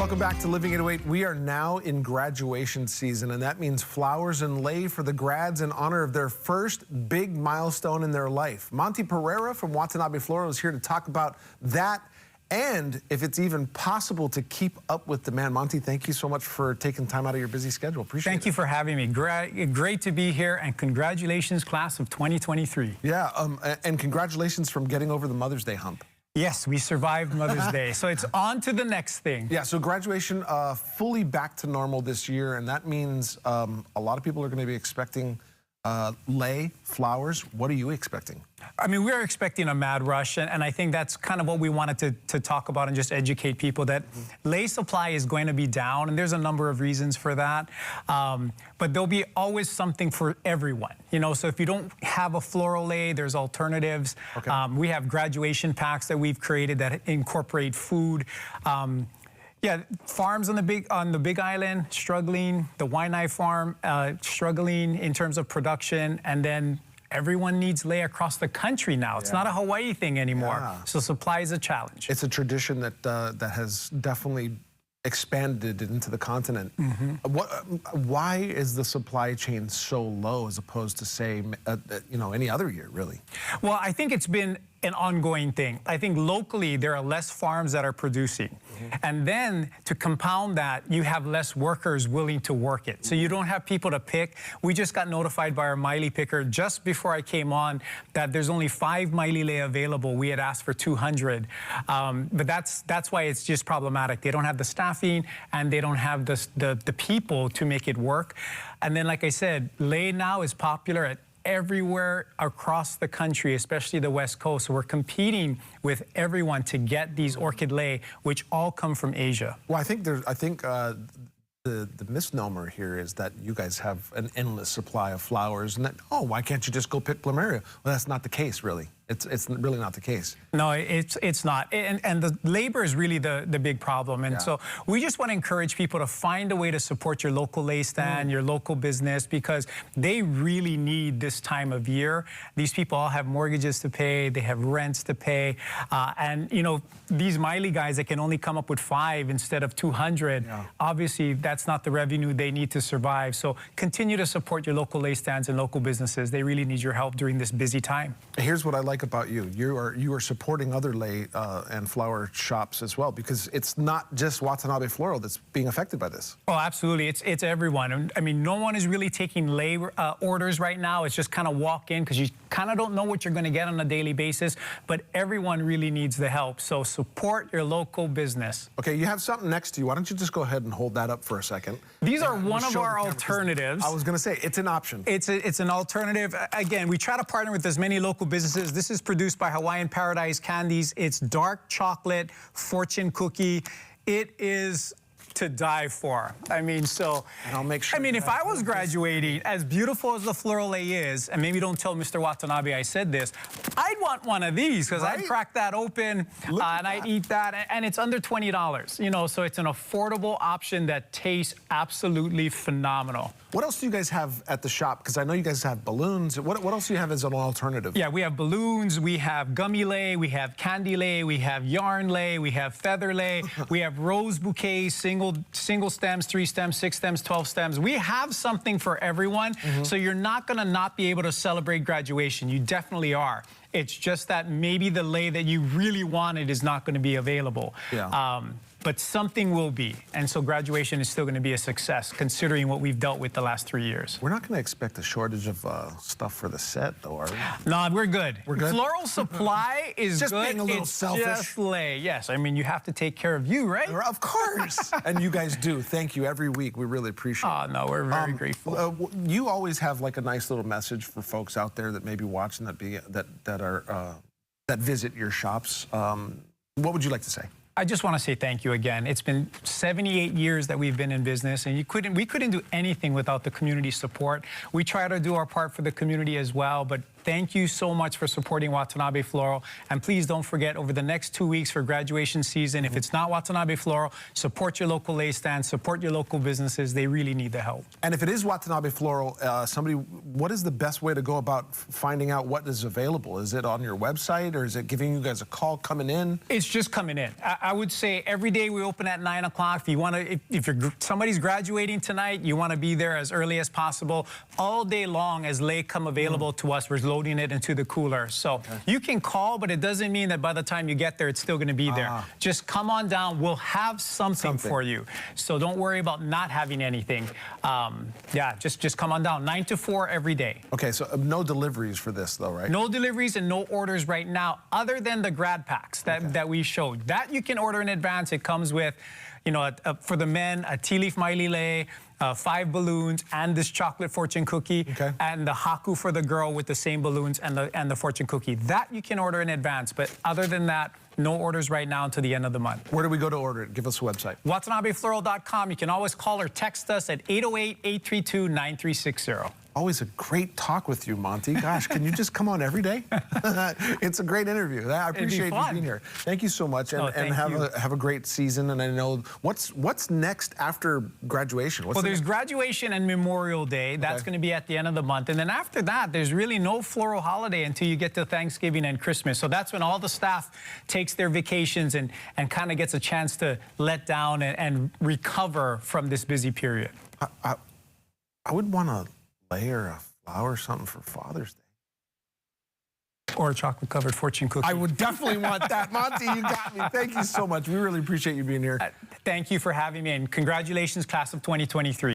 Welcome back to Living 808. We are now in graduation season, and that means flowers and lei for the grads in honor of their first big milestone in their life. Monty Pereira from Watanabe Floral is here to talk about that and if it's even possible to keep up with demand. Monty, thank you so much for taking time out of your busy schedule. Appreciate it. Thank you for having me. Great to be here, and congratulations, class of 2023. Yeah, and congratulations from getting over the Mother's Day hump. Yes, we survived Mother's Day, so it's on to the next thing. Yeah, so graduation fully back to normal this year, and that means a lot of people are going to be expecting lei, flowers. What are you expecting? I mean, we're expecting a mad rush, and I think that's kind of what we wanted to talk about and just educate people that lei supply is going to be down, and there's a number of reasons for that. But there'll be always something for everyone, you know. So if you don't have a floral lei, there's alternatives. Okay. We have graduation packs that we've created that incorporate food. Yeah, farms on the Big Island struggling. The Waianae farm struggling in terms of production, and then everyone needs lei across the country now. It's not a Hawaii thing anymore. Yeah. So supply is a challenge. It's a tradition that that has definitely expanded into the continent. Why is the supply chain so low as opposed to, say, you know, any other year, really? Well, I think it's been an ongoing thing. I think locally there are less farms that are producing. And then to compound that, you have less workers willing to work it. So you don't have people to pick. We just got notified by our Maili picker just before I came on that there's only 5 Maili lei available. We had asked for 200. But that's why it's just problematic. They don't have the staffing, and they don't have the people to make it work. And then, like I said, lei now is popular at everywhere across the country, especially the West Coast. So we're competing with everyone to get these orchid lei, which all come from Asia. Well, I think the misnomer here is that you guys have an endless supply of flowers, and that, oh, why can't you just go pick plumeria? Well, that's not the case, really. It's really not the case. No, it's not. And the labor is really the big problem. And so we just want to encourage people to find a way to support your local lei stand, your local business, because they really need this time of year. These people all have mortgages to pay, they have rents to pay. And, you know, these Maili guys that can only come up with 5 instead of 200, obviously that's not the revenue they need to survive. So continue to support your local lei stands and local businesses. They really need your help during this busy time. Here's what I like about you. You are supporting other lei and flower shops as well, because it's not just Watanabe Floral that's being affected by this. Oh, absolutely. It's everyone. I mean, no one is really taking lei orders right now. It's just kind of walk in because you kind of don't know what you're going to get on a daily basis, but everyone really needs the help. So support your local business. Okay, you have something next to you. Why don't you just go ahead and hold that up for a second? These are one of our alternatives. I was going to say, it's an option. It's an alternative. Again, we try to partner with as many local businesses. This is produced by Hawaiian Paradise Candies. It's dark chocolate fortune cookie. It is to die for. I mean, so, and I'll make sure. I mean, if I was graduating, as beautiful as the floral lei is, and maybe don't tell Mr. Watanabe I said this, I'd want one of these, because I'd crack that open and I'd eat that, and it's under $20, you know, so it's an affordable option that tastes absolutely phenomenal. What else do you guys have at the shop? Because I know you guys have balloons. What else do you have as an alternative? Yeah, we have balloons, we have gummy lei, we have candy lei, we have yarn lei, we have feather lei, we have rose bouquets, single stems, 3 stems, 6 stems, 12 stems. We have something for everyone, so you're not gonna not be able to celebrate graduation. You definitely are. It's just that maybe the lei that you really wanted is not gonna be available. Yeah. But something will be, and so graduation is still going to be a success, considering what we've dealt with the last 3 years. We're not going to expect a shortage of stuff for the set, though, are we? No, we're good. We're good? Floral supply is just good. Being a little selfish. Just lei. Yes, I mean, you have to take care of you, right? Of course. And you guys do. Thank you every week. We really appreciate it. Oh, no, we're very grateful. You always have like a nice little message for folks out there that may be watching that visit your shops. What would you like to say? I just want to say thank you again. It's been 78 years that we've been in business, and we couldn't do anything without the community support. We try to do our part for the community as well, but thank you so much for supporting Watanabe Floral. And please don't forget, over the next 2 weeks for graduation season, if it's not Watanabe Floral, support your local lei stands, support your local businesses. They really need the help. And if it is Watanabe Floral, what is the best way to go about finding out what is available? Is it on your website, or is it giving you guys a call coming in? It's just coming in. I would say every day we open at 9 o'clock. If you want to, if somebody's graduating tonight, you want to be there as early as possible. All day long, as lei come available to us, we're loading it into the cooler. So you can call, but it doesn't mean that by the time you get there, it's still going to be there. Just come on down. We'll have something for you. So don't worry about not having anything. Yeah, just come on down. 9 to 4 every day. Okay, so no deliveries for this, though, right? No deliveries and no orders right now, other than the grad packs that we showed. That you can order in advance. It comes with, you know, for the men, a tea leaf maili lei, 5 balloons, and this chocolate fortune cookie, and the haku for the girl with the same balloons and the fortune cookie. That you can order in advance, but other than that, no orders right now until the end of the month. Where do we go to order it? Give us a website. WatanabeFloral.com. You can always call or text us at 808-832-9360. Always a great talk with you, Monty. Gosh, can you just come on every day? It's a great interview. I appreciate you being here. Thank you so much, and have a great season. And I know what's next after graduation. Well, there's graduation and Memorial Day. That's going to be at the end of the month, and then after that, there's really no floral holiday until you get to Thanksgiving and Christmas. So that's when all the staff takes their vacations and kind of gets a chance to let down and recover from this busy period. I would want to layer a flower or something for Father's Day. Or a chocolate-covered fortune cookie. I would definitely want that. Monty, you got me. Thank you so much. We really appreciate you being here. Thank you for having me, and congratulations, class of 2023.